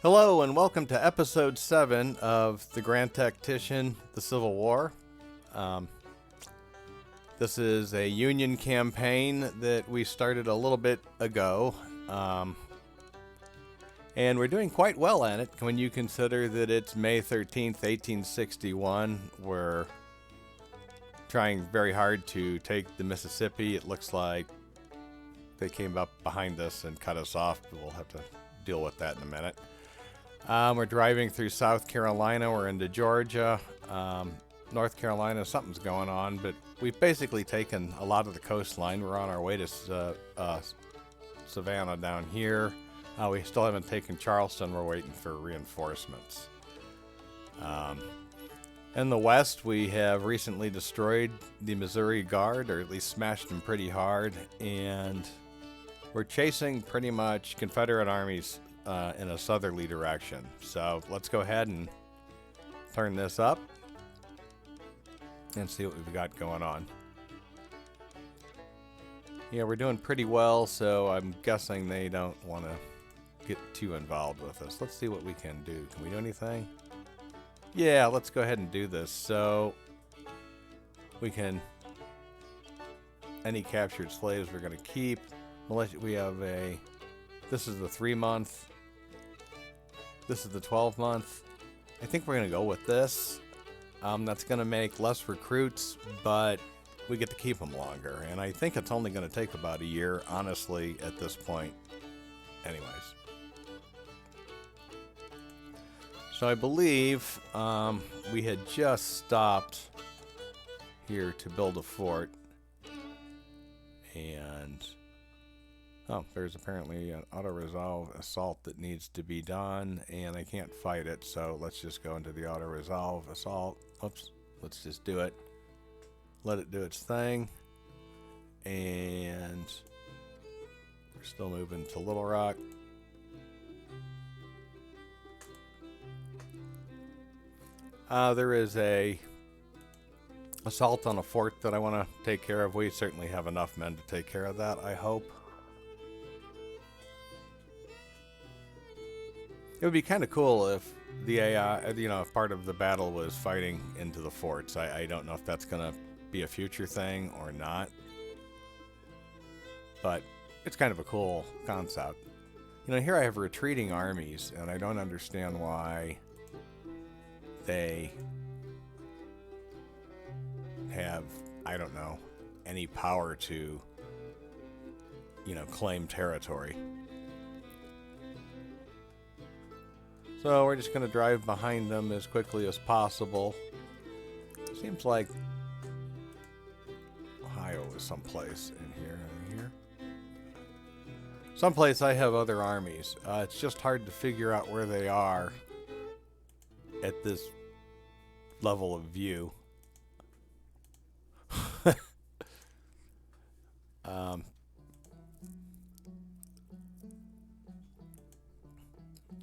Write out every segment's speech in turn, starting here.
Hello and welcome to episode 7 of the Grand Tactician, the Civil War. This is a Union campaign that we started a little bit ago. And we're doing quite well at it when you consider that it's May 13th, 1861. We're trying very hard to take the Mississippi. It looks like they came up behind us and cut us off, but we'll have to deal with that in a minute. We're driving through South Carolina. We're into Georgia. North Carolina, something's going on, but we've basically taken a lot of the coastline. We're on our way to Savannah down here. We still haven't taken Charleston. We're waiting for reinforcements. In the west, we have recently destroyed the Missouri Guard, or at least smashed them pretty hard, and we're chasing pretty much Confederate armies in a southerly direction. So let's go ahead and turn this up and see what we've got going on. Yeah, we're doing pretty well, so I'm guessing they don't want to get too involved with us. Let's see what we can do. Can we do anything? Yeah, let's go ahead and do this. So we can, any captured slaves we're going to keep. We have this is the 3-month. This is the 12-month. I think we're going to go with this. That's going to make less recruits, but we get to keep them longer. And I think it's only going to take about a year, honestly, at this point. Anyways. So I believe we had just stopped here to build a fort. And there's apparently an auto-resolve assault that needs to be done, and I can't fight it, so let's just go into the auto-resolve assault. Oops, let's just do it. Let it do its thing. And we're still moving to Little Rock. There is a assault on a fort that I want to take care of. We certainly have enough men to take care of that, I hope. It would be kind of cool if the AI, if part of the battle was fighting into the forts. I don't know if that's going to be a future thing or not. But it's kind of a cool concept. Here I have retreating armies, and I don't understand why they have, I don't know, any power to, claim territory. So we're just going to drive behind them as quickly as possible. Seems like Ohio is someplace in here. Someplace I have other armies. It's just hard to figure out where they are at this level of view.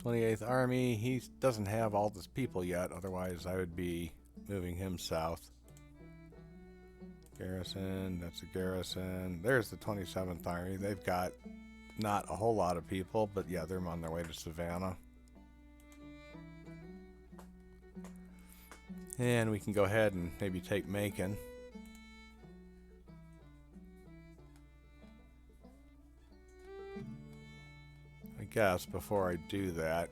28th Army, he doesn't have all his people yet, otherwise I would be moving him south. Garrison, that's a garrison. There's the 27th Army. They've got not a whole lot of people, but yeah, they're on their way to Savannah. And we can go ahead and maybe take Macon. I guess before I do that,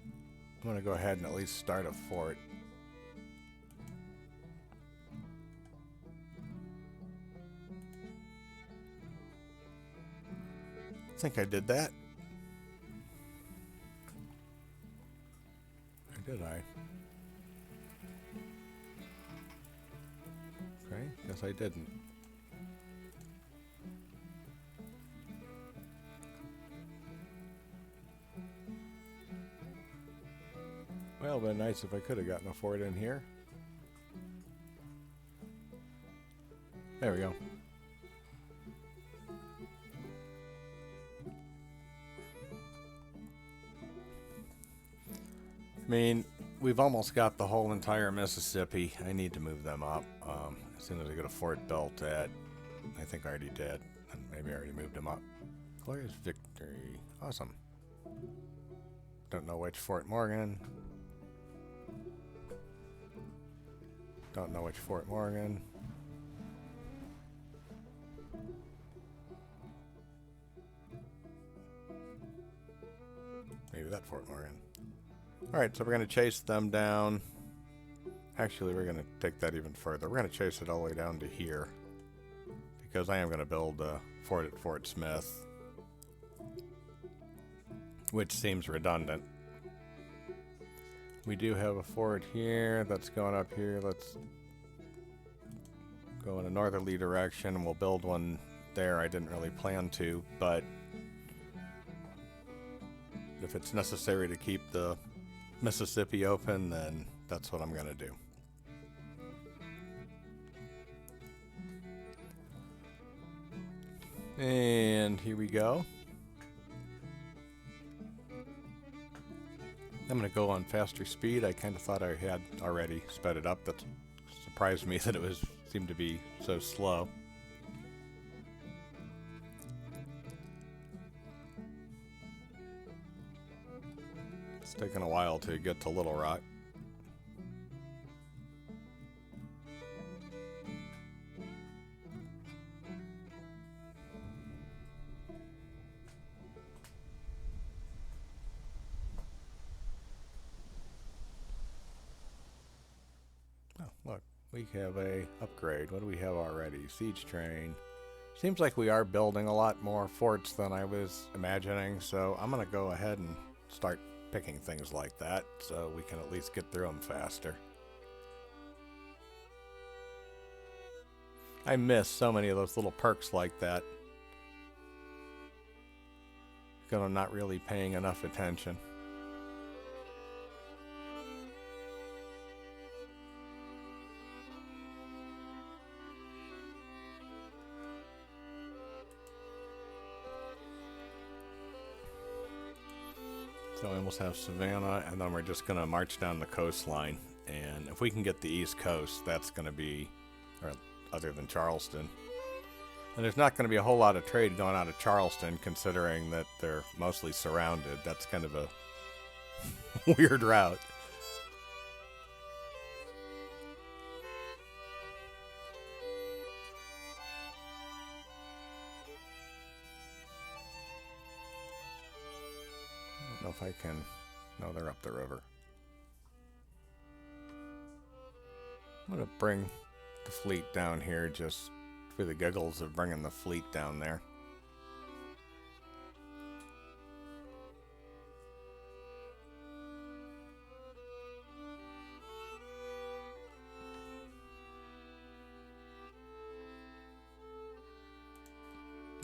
I'm going to go ahead and at least start a fort. I think I did that. Or did I? Okay, guess I didn't. Well, it'd been nice if I could have gotten a fort in here. There we go. I mean, we've almost got the whole entire Mississippi. I need to move them up. As soon as I get a fort built at, I think I already did. And maybe I already moved them up. Glorious victory. Awesome. Don't know which Fort Morgan. Don't know which Fort Morgan. Maybe that Fort Morgan. Alright, so we're going to chase them down. Actually, we're going to take that even further. We're going to chase it all the way down to here. Because I am going to build a fort at Fort Smith. Which seems redundant. We do have a fort here that's going up here. Let's go in a northerly direction. We'll build one there. I didn't really plan to, but if it's necessary to keep the Mississippi open, then that's what I'm going to do. And here we go. I'm going to go on faster speed. I kind of thought I had already sped it up. That surprised me that it seemed to be so slow. It's taken a while to get to Little Rock. Look, we have a upgrade. What do we have already? Siege train. Seems like we are building a lot more forts than I was imagining, so I'm going to go ahead and start picking things like that so we can at least get through them faster. I miss so many of those little perks like that because I'm not really paying enough attention. So we almost have Savannah, and then we're just going to march down the coastline. And if we can get the East Coast, that's going to be, or other than Charleston. And there's not going to be a whole lot of trade going out of Charleston, considering that they're mostly surrounded. That's kind of a weird route. I don't know if I can. No, they're up the river. I'm going to bring the fleet down here just for the giggles of bringing the fleet down there.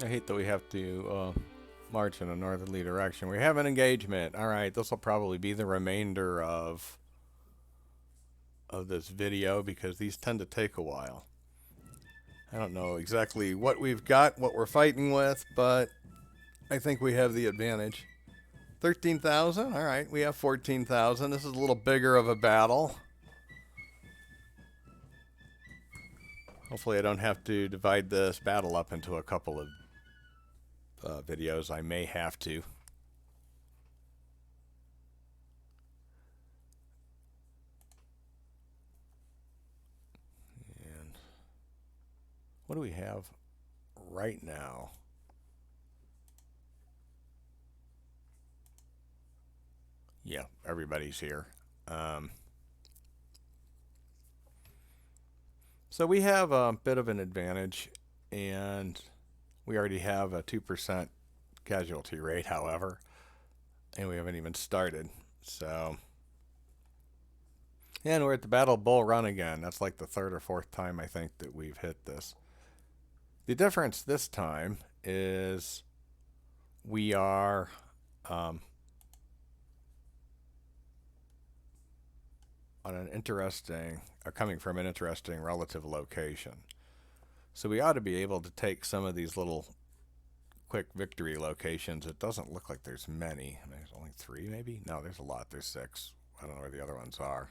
I hate that we have to march in a northerly direction. We have an engagement. Alright, this will probably be the remainder of this video because these tend to take a while. I don't know exactly what we've got, what we're fighting with, but I think we have the advantage. 13,000? Alright, we have 14,000. This is a little bigger of a battle. Hopefully I don't have to divide this battle up into a couple of videos. I may have to. And what do we have right now? Yeah, everybody's here. So we have a bit of an advantage, and we already have a 2% casualty rate, however, and we haven't even started. So, and we're at the Battle of Bull Run again. That's like the third or fourth time I think that we've hit this. The difference this time is we are on an interesting, or coming from an interesting relative location. So we ought to be able to take some of these little quick victory locations. It doesn't look like there's many. There's only 3 maybe? No, there's a lot. There's 6. I don't know where the other ones are.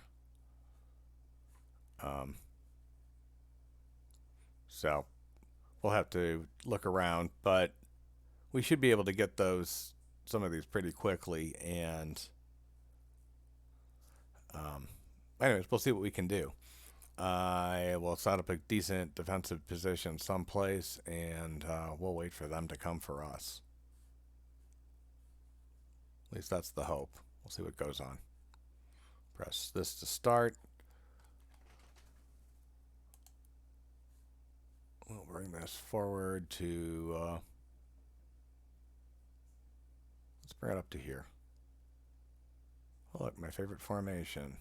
So we'll have to look around, but we should be able to get some of these pretty quickly and Anyways, we'll see what we can do. I will set up a decent defensive position someplace, and we'll wait for them to come for us. At least that's the hope. We'll see what goes on. Press this to start. We'll bring this forward to... let's bring it up to here. Oh, look, my favorite formation.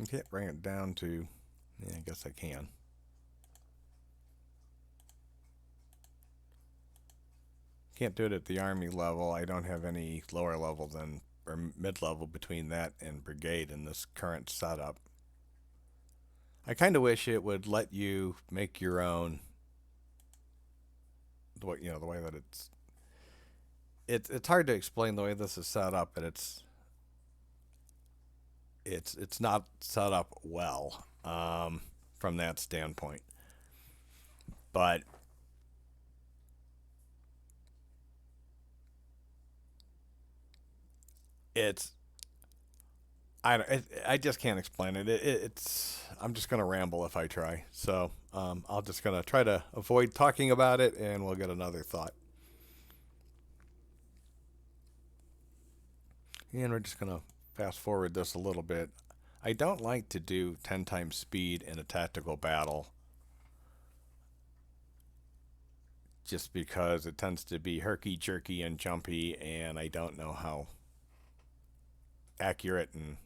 Okay, bring it down to... yeah, I guess I can. Can't do it at the army level. I don't have any lower level than, or mid-level between that and brigade in this current setup. I kind of wish it would let you make your own, the way that it's hard to explain the way this is set up, and it's not set up well from that standpoint. But I just can't explain it. It's I'm just gonna ramble if I try. So I'll just gonna try to avoid talking about it, and we'll get another thought. And we're just gonna fast forward this a little bit. I don't like to do 10 times speed in a tactical battle, just because it tends to be herky-jerky and jumpy, and I don't know how accurate and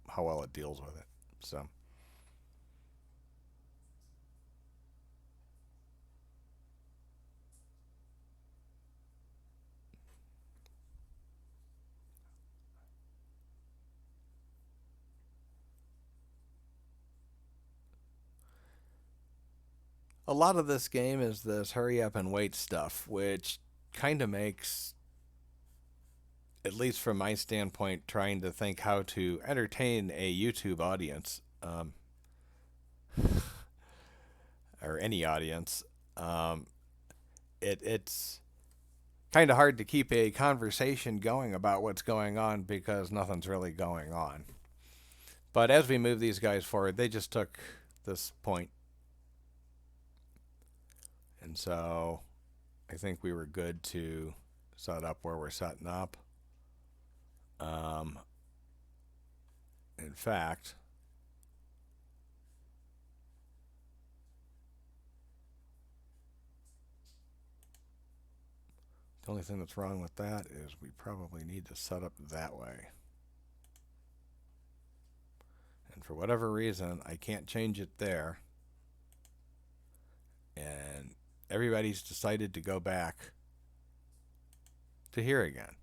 how well it deals with it. So a lot of this game is this hurry up and wait stuff, which kind of makes, at least from my standpoint, trying to think how to entertain a YouTube audience, or any audience, it's kind of hard to keep a conversation going about what's going on because nothing's really going on. But as we move these guys forward, they just took this point. And so I think we were good to set up where we're setting up. In fact, the only thing that's wrong with that is we probably need to set up that way. And for whatever reason, I can't change it there. And everybody's decided to go back to here again.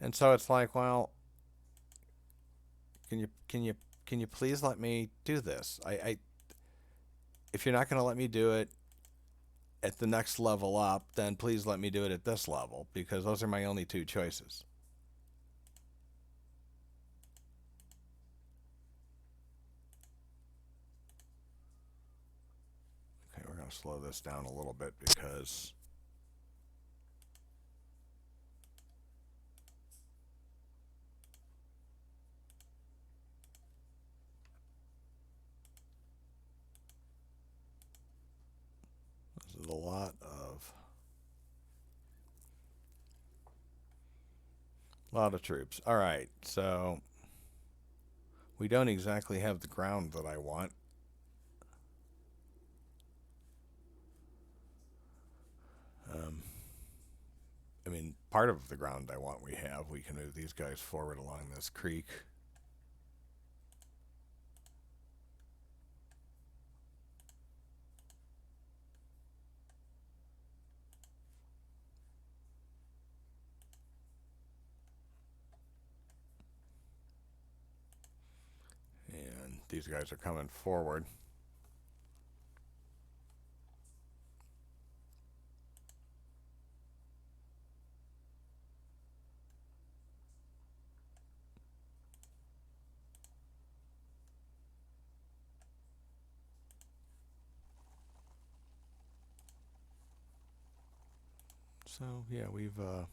And so it's like, well, can you please let me do this? If you're not going to let me do it at the next level up, then please let me do it at this level, because those are my only two choices. Okay, we're going to slow this down a little bit because this is a lot of troops. All right, so we don't exactly have the ground that I want. I mean, part of the ground I want we have. We can move these guys forward along this creek. And these guys are coming forward. So yeah, we've not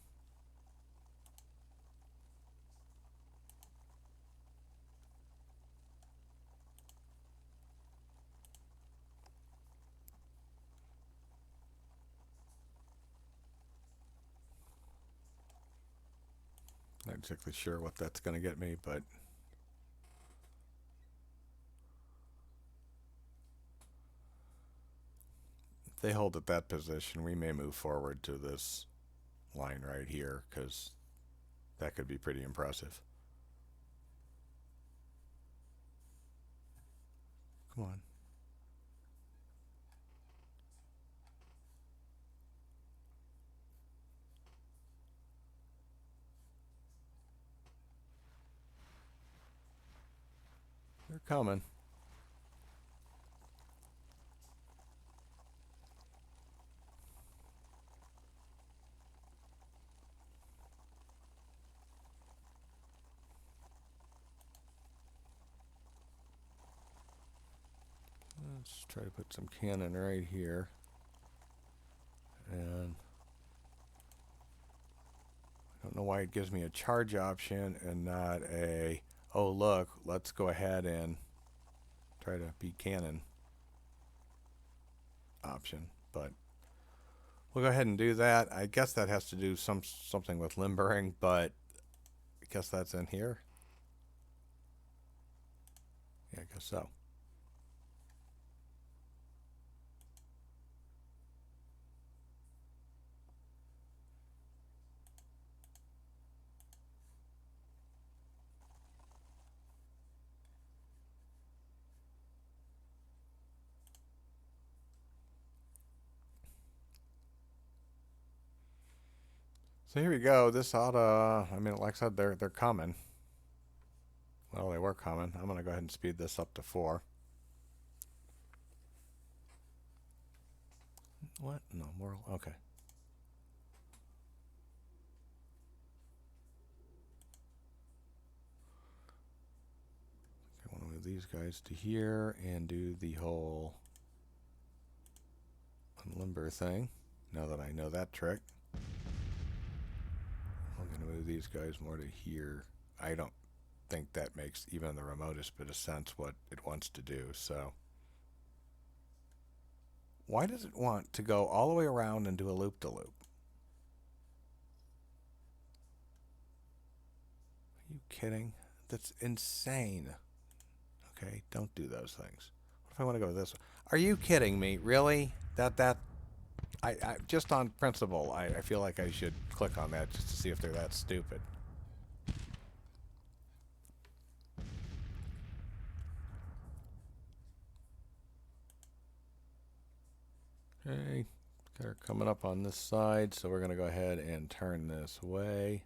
exactly sure what that's going to get me, but if they hold at that position, we may move forward to this line right here, because that could be pretty impressive. Come on. They're coming. Let's try to put some cannon right here. And I don't know why it gives me a charge option and not a, oh look, let's go ahead and try to beat cannon option. But we'll go ahead and do that. I guess that has to do something with limbering, but I guess that's in here. Yeah, I guess so. So here we go. This oughta, I mean, like I said, they're coming. Well, they were coming. I'm going to go ahead and speed this up to 4. What? No, more. Okay. I want to move these guys to here and do the whole unlimber thing. Now that I know that trick, I'm going to move these guys more to here. I don't think that makes even the remotest bit of sense what it wants to do. So why does it want to go all the way around and do a loop-de-loop? Are you kidding? That's insane. Okay, don't do those things. What if I want to go this way? Are you kidding me? Really? I just on principle, I feel like I should click on that just to see if they're that stupid. Okay, they're coming up on this side, so we're going to go ahead and turn this way.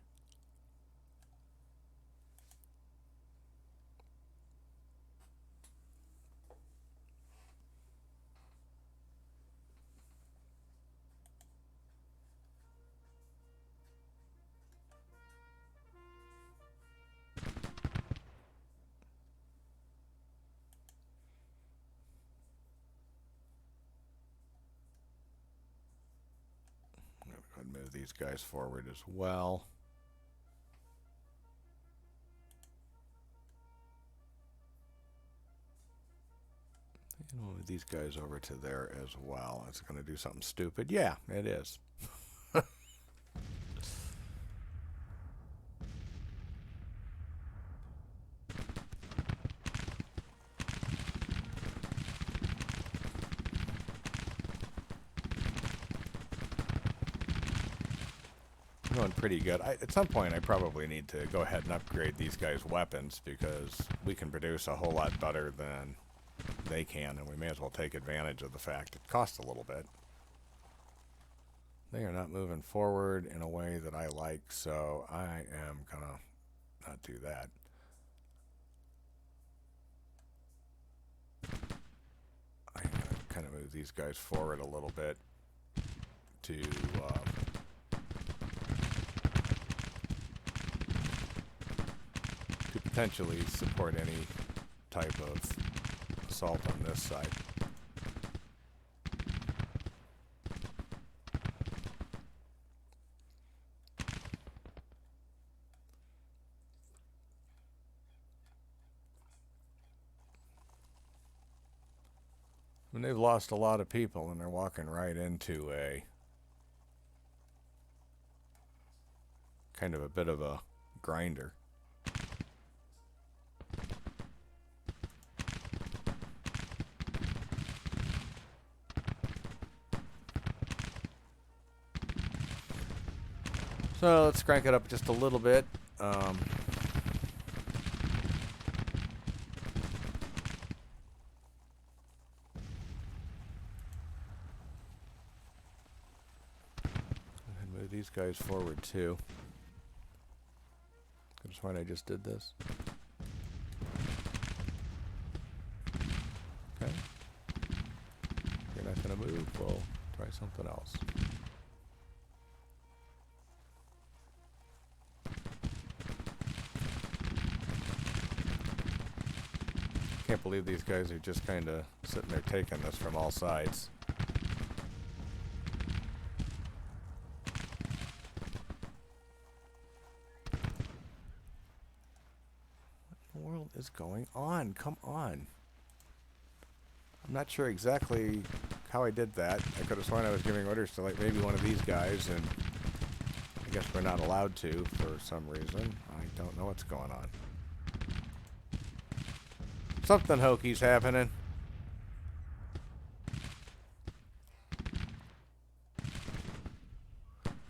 Move these guys forward as well. And we'll move these guys over to there as well. It's going to do something stupid. Yeah, it is. Going pretty good. At some point I probably need to go ahead and upgrade these guys' weapons, because we can produce a whole lot better than they can, and we may as well take advantage of the fact it costs a little bit. They are not moving forward in a way that I like, so I am gonna not do that. I'm gonna kind of move these guys forward a little bit to potentially support any type of assault on this side. And they've lost a lot of people, and they're walking right into a kind of a bit of a grinder. So let's crank it up just a little bit. And move these guys forward too. That's why I just did this. Okay. You're not going to move. We'll try something else. Can't believe these guys are just kind of sitting there taking this from all sides. What in the world is going on? Come on. I'm not sure exactly how I did that. I could have sworn I was giving orders to like maybe one of these guys, and I guess we're not allowed to for some reason. I don't know what's going on. Something hoky's happening.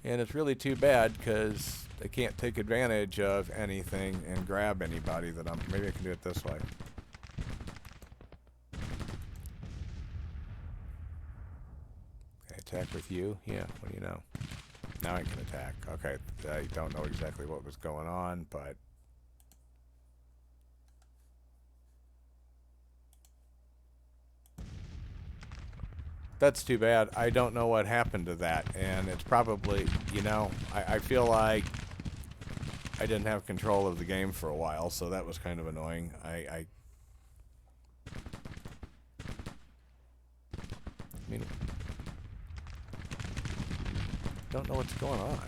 And it's really too bad because I can't take advantage of anything and grab anybody that I'm... Maybe I can do it this way. Okay, attack with you? Yeah, what do you know? Now I can attack. Okay, I don't know exactly what was going on, but... That's too bad. I don't know what happened to that, and it's probably, you know, I feel like I didn't have control of the game for a while, so that was kind of annoying. I mean, don't know what's going on.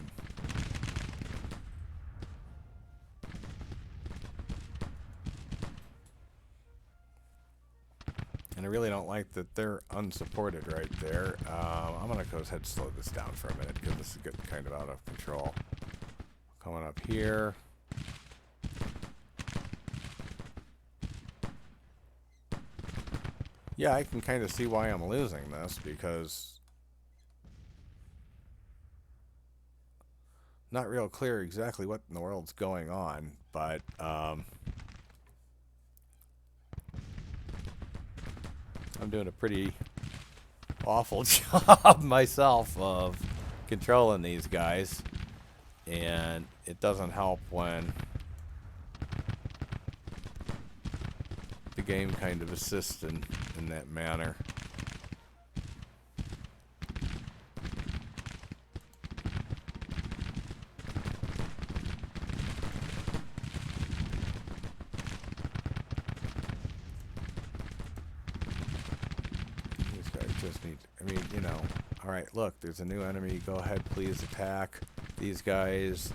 And I really don't like that they're unsupported right there. I'm going to go ahead and slow this down for a minute because this is getting kind of out of control. Coming up here. Yeah, I can kind of see why I'm losing this because not real clear exactly what in the world's going on, but I'm doing a pretty awful job myself of controlling these guys, and it doesn't help when the game kind of assists in that manner. I mean, you know, alright, look, there's a new enemy. Go ahead, please attack. These guys,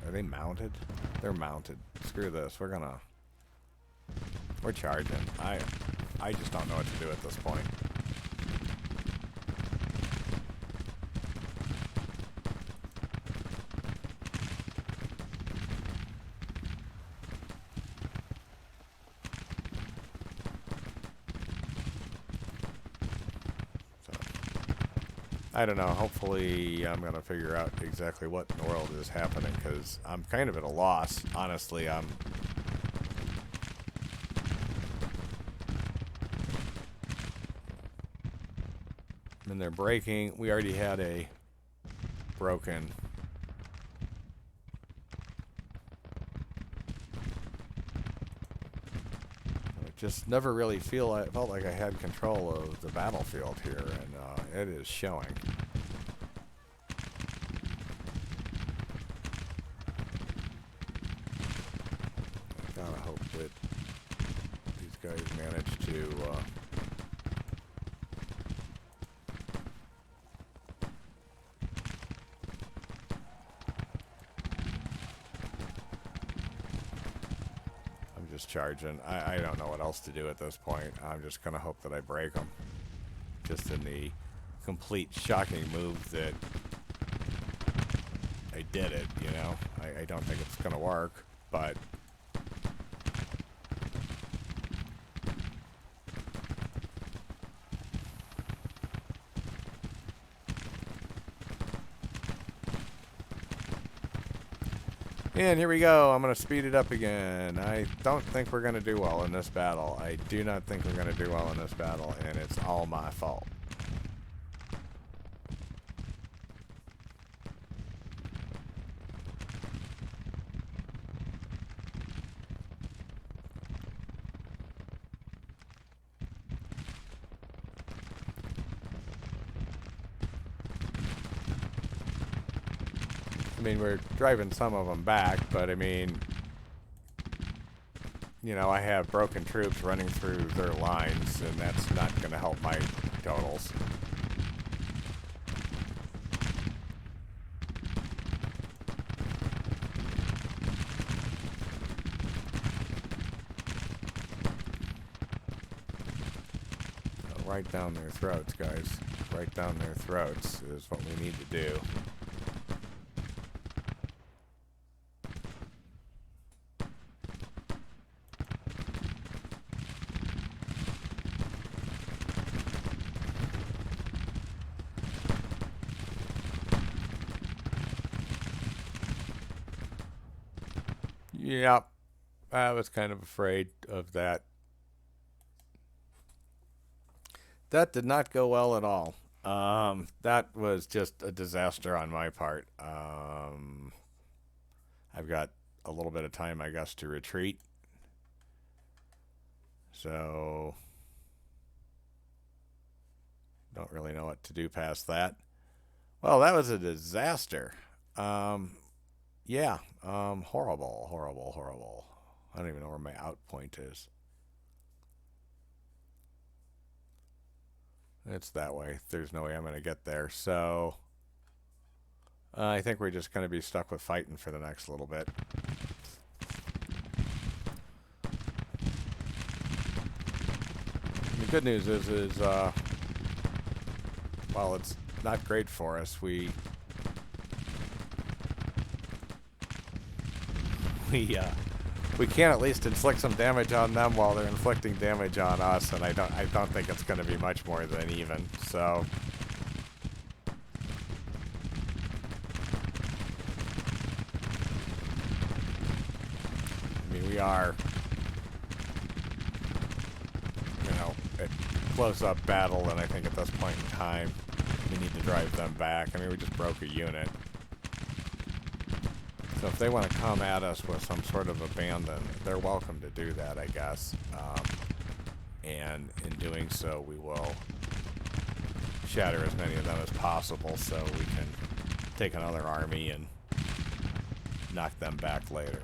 are they mounted? They're mounted. Screw this. We're charging. I just don't know what to do at this point. I don't know. Hopefully I'm going to figure out exactly what in the world is happening because I'm kind of at a loss. Honestly, I mean, they're breaking. We already had a broken. I just never really felt like I had control of the battlefield here, and it is showing. I gotta hope that these guys manage to charging. I don't know what else to do at this point. I'm just gonna hope that I break them. just in the complete shocking move that I did it, you know. I don't think it's going to work, but... And here we go. I'm going to speed it up again. I don't think we're going to do well in this battle. I do not think we're going to do well in this battle, and it's all my fault. I mean, we're driving some of them back, but I mean, you know, I have broken troops running through their lines, and that's not going to help my totals. Right down their throats, guys. Right down their throats is what we need to do. Yep, I was kind of afraid of that. That did not go well at all. That was just a disaster on my part. I've got a little bit of time, I guess, to retreat. So, don't really know what to do past that. Well, that was a disaster. Yeah, horrible, horrible, horrible. I don't even know where my out point is. It's that way. There's no way I'm going to get there. So, I think we're just going to be stuck with fighting for the next little bit. The good news is while it's not great for us, we can at least inflict some damage on them while they're inflicting damage on us, and I don't think it's going to be much more than even. So I mean, we are, you know, at close-up battle, and I think at this point in time we need to drive them back. I mean, we just broke a unit. So if they want to come at us with some sort of abandon, they're welcome to do that, I guess. And in doing so, we will shatter as many of them as possible so we can take another army and knock them back later.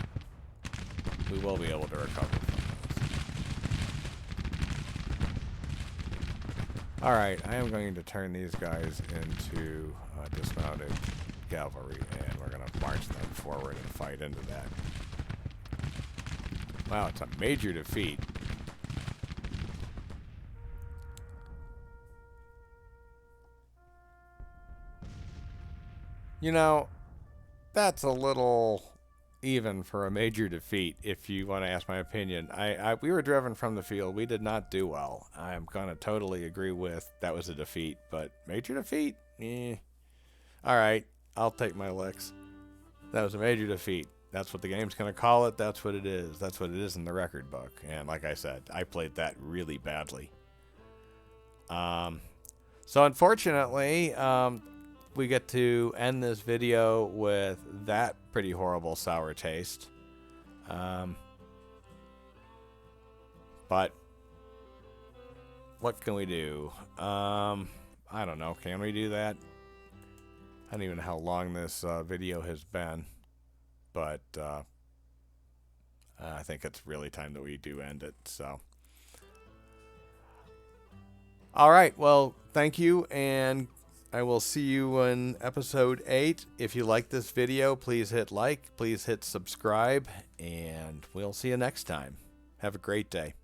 We will be able to recover from those. Alright, I am going to turn these guys into dismounted cavalry, and we're going to march them forward and fight into that. Wow, it's a major defeat. You know, that's a little even for a major defeat, if you want to ask my opinion. We were driven from the field. We did not do well. I'm going to totally agree with that was a defeat, but major defeat? Eh. Alright, I'll take my licks. That was a major defeat. That's what the game's going to call it. That's what it is. That's what it is in the record book. And like I said, I played that really badly. So unfortunately, we get to end this video with that pretty horrible sour taste. But what can we do? I don't know. Can we do that? I don't even know how long this video has been, but I think it's really time that we do end it. So, all right. Well, thank you, and I will see you in episode 8. If you like this video, please hit like, please hit subscribe, and we'll see you next time. Have a great day.